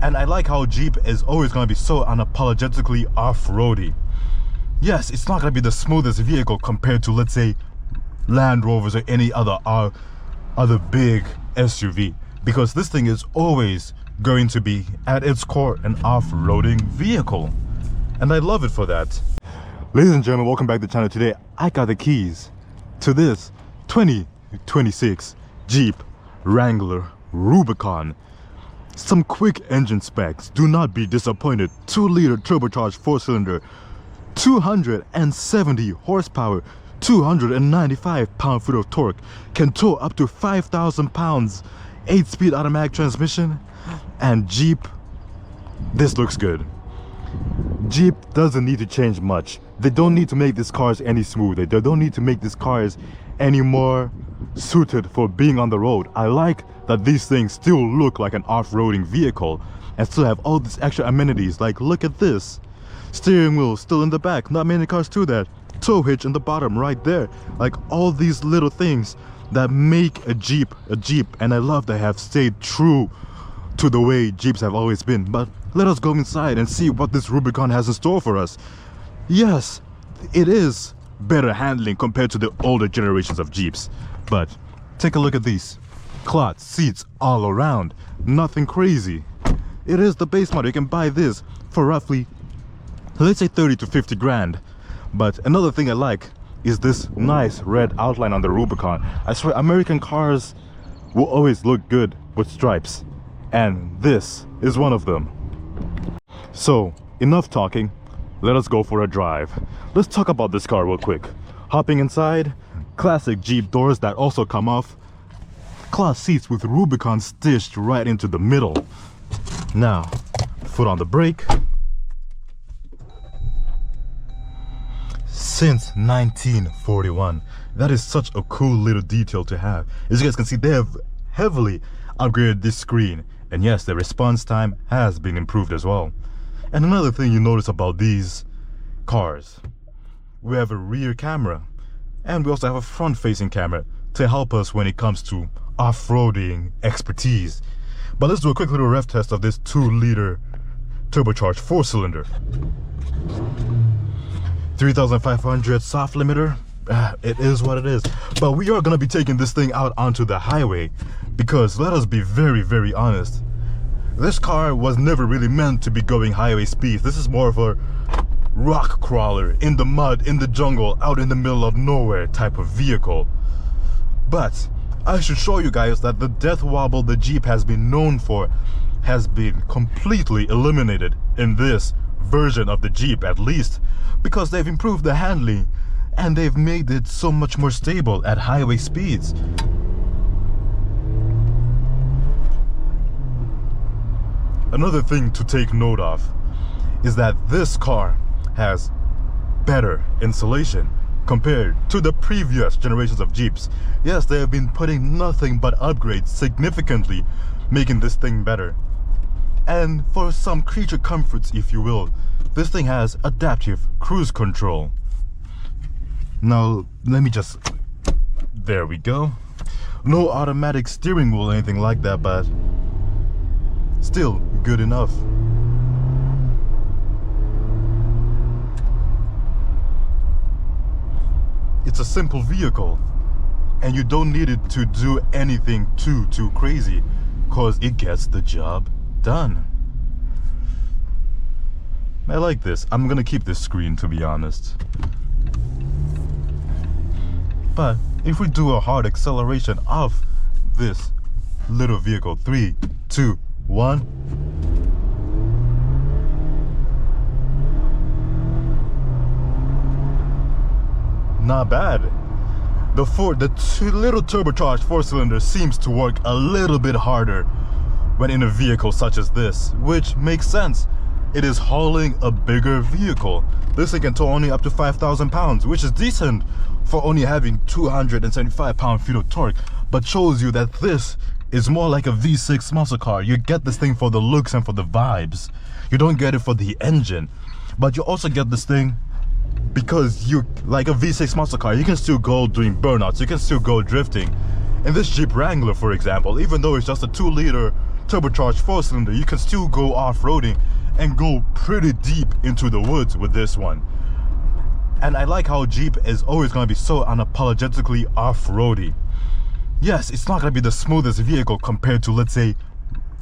And I like how Jeep is always going to be so unapologetically off-roady. Yes, it's not going to be the smoothest vehicle compared to, let's say, Land Rovers or any other big SUV, because this thing is always going to be at its core an off-roading vehicle, and I love it for that. Ladies and gentlemen, welcome back to the channel. Today I got the keys to this 2026 Jeep Wrangler Rubicon. Some quick engine specs, do not be disappointed. 2-liter turbocharged 4-cylinder, 270 horsepower, 295 pound-feet of torque, can tow up to 5,000 pounds, 8-speed automatic transmission, and Jeep, this looks good. Jeep doesn't need to change much. They don't need to make these cars any smoother. They don't need to make these cars any more suited for being on the road. I like that these things still look like an off-roading vehicle and still have all these extra amenities. Like, look at this. Steering wheel still in the back. Not many cars do that. Tow hitch in the bottom right there. Like, all these little things that make a Jeep, and I love they have stayed true to the way Jeeps have always been. But let us go inside and see what this Rubicon has in store for us. Yes, it is better handling compared to the older generations of Jeeps, but take a look at these cloth seats all around. Nothing crazy. It is the base model. You can buy this for roughly, let's say, 30 to 50 grand. But another thing I like is this nice red outline on the Rubicon. I swear American cars will always look good with stripes, and this is one of them. So enough talking, let us go for a drive. Let's talk about this car real quick. Hopping inside, classic Jeep doors that also come off, cloth seats with Rubicon stitched right into the middle. Now, foot on the brake. Since 1941, that is such a cool little detail to have. As you guys can see, they have heavily upgraded this screen, and yes, the response time has been improved as well. And another thing you notice about these cars, we have a rear camera, and we also have a front-facing camera to help us when it comes to off-roading expertise. But let's do a quick little rev test of this 2-liter turbocharged 4-cylinder. 3,500 soft limiter. It is what it is. But we are going to be taking this thing out onto the highway, because let us be very, very honest, this car was never really meant to be going highway speeds. This is more of a rock crawler, in the mud, in the jungle, out in the middle of nowhere type of vehicle. But I should show you guys that the death wobble the Jeep has been known for has been completely eliminated in this version of the Jeep, at least, because they've improved the handling and they've made it so much more stable at highway speeds. Another thing to take note of is that this car has better insulation compared to the previous generations of Jeeps. Yes, they have been putting nothing but upgrades, significantly making this thing better. And for some creature comforts, if you will, this thing has adaptive cruise control. Now, let me just, there we go. No automatic steering wheel or anything like that, but still good enough. It's a simple vehicle, and you don't need it to do anything too crazy, cause it gets the job done. I like this. I'm gonna keep this screen, to be honest. But if we do a hard acceleration of this little vehicle, 3, 2, 1. Not bad. The little turbocharged 4-cylinder seems to work a little bit harder when in a vehicle such as this, which makes sense. It is hauling a bigger vehicle. This thing can tow only up to 5,000 pounds, which is decent for only having 275 pound-feet of torque, but shows you that this is more like a V6 muscle car. You get this thing for the looks and for the vibes. You don't get it for the engine, but you also get this thing because you, like a V6 muscle car, you can still go doing burnouts, you can still go drifting. In this Jeep Wrangler, for example, even though it's just a 2-liter turbocharged 4-cylinder, you can still go off-roading and go pretty deep into the woods with this one. And I like how Jeep is always going to be so unapologetically off-roady. Yes, it's not going to be the smoothest vehicle compared to, let's say,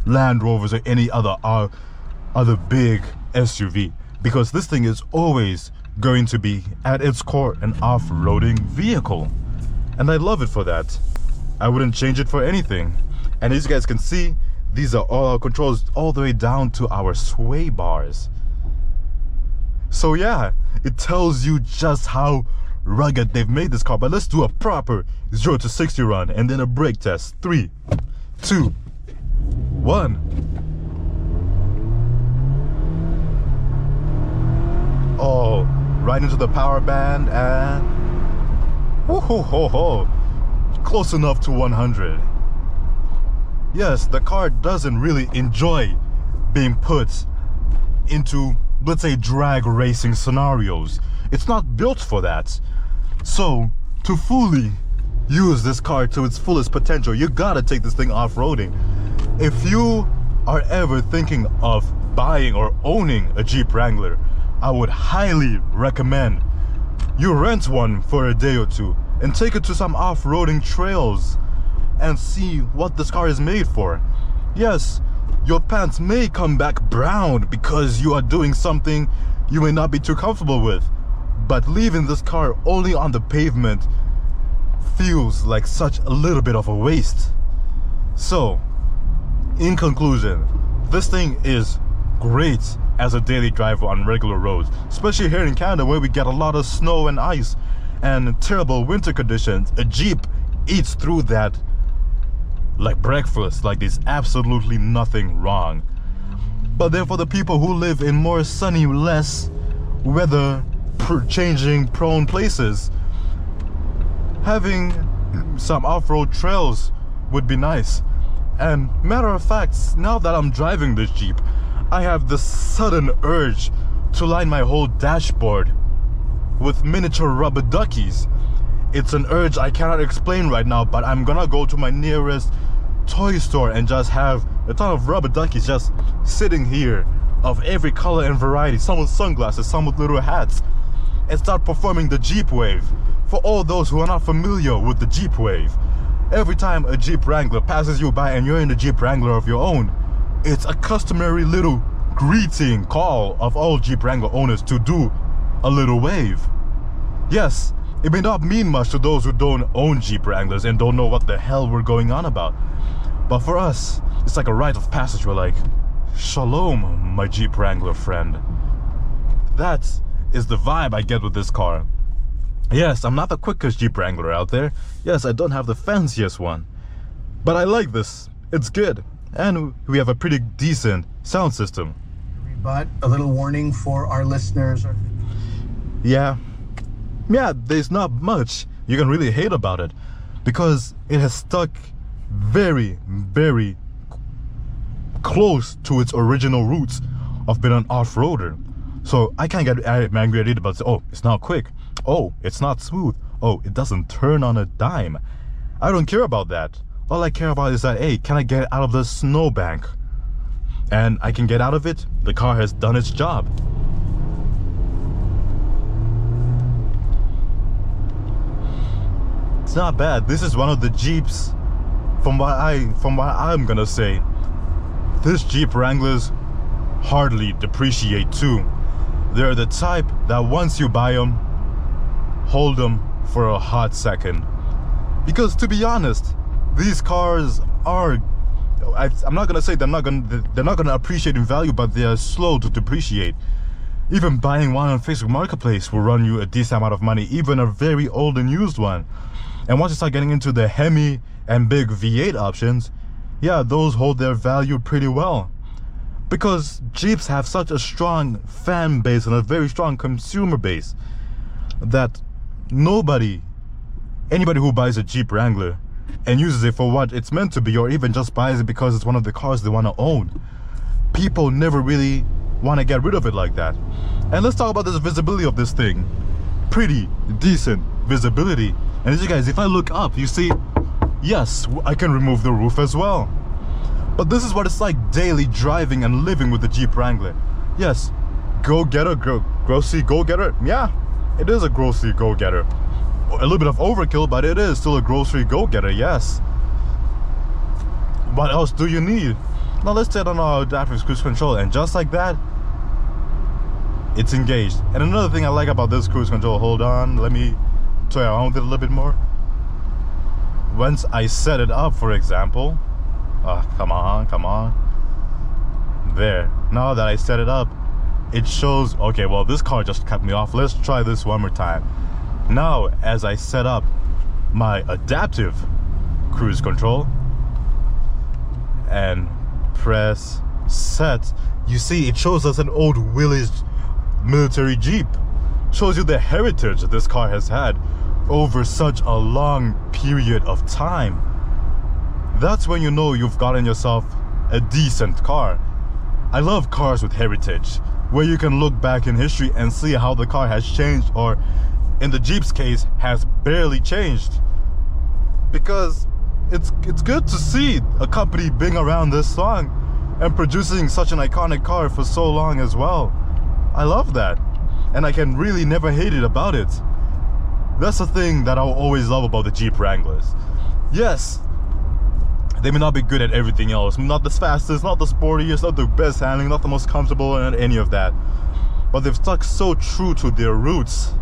Land Rovers or any other big SUV, because this thing is always going to be at its core an off-roading vehicle, and I love it for that. I wouldn't change it for anything. And as you guys can see, these are all our controls all the way down to our sway bars. So yeah, it tells you just how rugged they've made this car. But let's do a proper 0 to 60 run and then a brake test. 3, 2, 1. Oh, right into the power band, and close enough to 100. Yes, the car doesn't really enjoy being put into, let's say, drag racing scenarios. It's not built for that. So to fully use this car to its fullest potential, you gotta take this thing off-roading. If you are ever thinking of buying or owning a Jeep Wrangler, I would highly recommend you rent one for a day or two and take it to some off-roading trails and see what this car is made for. Yes, your pants may come back brown because you are doing something you may not be too comfortable with, but leaving this car only on the pavement feels like such a little bit of a waste. So, in conclusion, this thing is great as a daily driver on regular roads, especially here in Canada where we get a lot of snow and ice and terrible winter conditions. A Jeep eats through that like breakfast, like there's absolutely nothing wrong. But then for the people who live in more sunny, less weather changing prone places, having some off-road trails would be nice. And matter of fact, now that I'm driving this Jeep, I have this sudden urge to line my whole dashboard with miniature rubber duckies. It's an urge I cannot explain right now, but I'm gonna go to my nearest toy store and just have a ton of rubber duckies just sitting here of every color and variety, some with sunglasses, some with little hats, and start performing the Jeep wave. For all those who are not familiar with the Jeep wave, every time a Jeep Wrangler passes you by and you're in the Jeep Wrangler of your own, it's a customary little greeting call of all Jeep Wrangler owners to do a little wave. Yes, it may not mean much to those who don't own Jeep Wranglers and don't know what the hell we're going on about, but for us, it's like a rite of passage. We're like, shalom, my Jeep Wrangler friend. That is the vibe I get with this car. Yes, I'm not the quickest Jeep Wrangler out there. Yes, I don't have the fanciest one, but I like this. It's good, and we have a pretty decent sound system. But a little warning for our listeners. Yeah, there's not much you can really hate about it, because it has stuck very, very close to its original roots of being an off-roader. So I can't get angry at it about, oh, it's not quick, oh, it's not smooth, oh, it doesn't turn on a dime. I don't care about that. All I care about is that, hey, can I get out of the snowbank? And I can get out of it. The car has done its job. It's not bad. This is one of the Jeeps, from what I'm gonna say, this Jeep Wranglers hardly depreciate too. They're the type that once you buy them, hold them for a hot second. Because to be honest, these cars are, I'm not gonna say they're not gonna appreciate in value, but they are slow to depreciate. Even buying one on Facebook Marketplace will run you a decent amount of money, even a very old and used one. And once you start getting into the Hemi and big V8 options, yeah, those hold their value pretty well. Because Jeeps have such a strong fan base and a very strong consumer base that anybody who buys a Jeep Wrangler and uses it for what it's meant to be, or even just buys it because it's one of the cars they want to own, people never really want to get rid of it like that. And let's talk about this visibility of this thing. Pretty decent visibility. And as you guys, if I look up, you see, yes, I can remove the roof as well. But this is what it's like daily driving and living with the Jeep Wrangler. Yes, go-getter, grossy go-getter. Yeah, it is a grocery go-getter. A little bit of overkill, but it is still a grocery go-getter, yes. What else do you need? Now let's turn on our adaptive cruise control, and just like that, it's engaged. And another thing I like about this cruise control, hold on, let me toy around with it a little bit more. Once I set it up, for example, come on. There, now that I set it up, it shows, okay, well, this car just cut me off. Let's try this one more time. Now, as I set up my adaptive cruise control and press set, you see it shows us an old Willys military Jeep. Shows you the heritage this car has had over such a long period of time. That's when you know you've gotten yourself a decent car. I love cars with heritage, where you can look back in history and see how the car has changed, or in the Jeep's case, has barely changed. Because it's good to see a company being around this long and producing such an iconic car for so long as well. I love that, and I can really never hate it about it. That's the thing that I'll always love about the Jeep Wranglers. Yes, they may not be good at everything else, not the fastest, not the sportiest, not the best handling, not the most comfortable, and any of that, but they've stuck so true to their roots,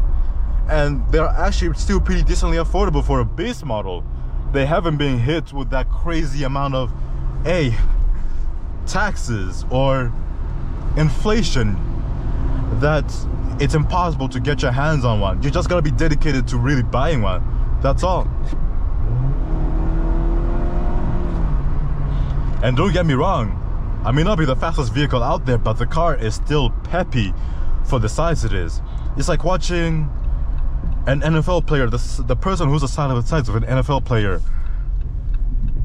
and they're actually still pretty decently affordable for a base model. They haven't been hit with that crazy amount of taxes or inflation that it's impossible to get your hands on one. You just gotta be dedicated to really buying one. That's all. And don't get me wrong, I may not be the fastest vehicle out there, but the car is still peppy for the size it is. It's like watching an NFL player, the person who's the size of an NFL player,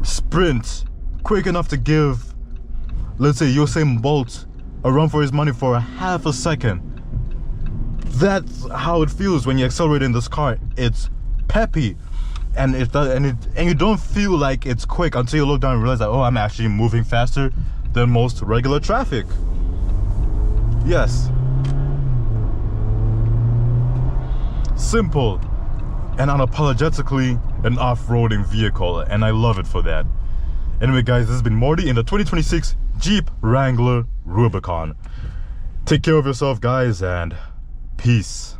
sprint quick enough to give, let's say, Usain Bolt a run for his money for a half a second. That's how it feels when you accelerate in this car. It's peppy, and you don't feel like it's quick until you look down and realize that, oh, I'm actually moving faster than most regular traffic. Yes. Simple and unapologetically an off-roading vehicle, and I love it for that. Anyway guys, this has been Morty in the 2026 Jeep Wrangler Rubicon. Take care of yourself guys, and peace.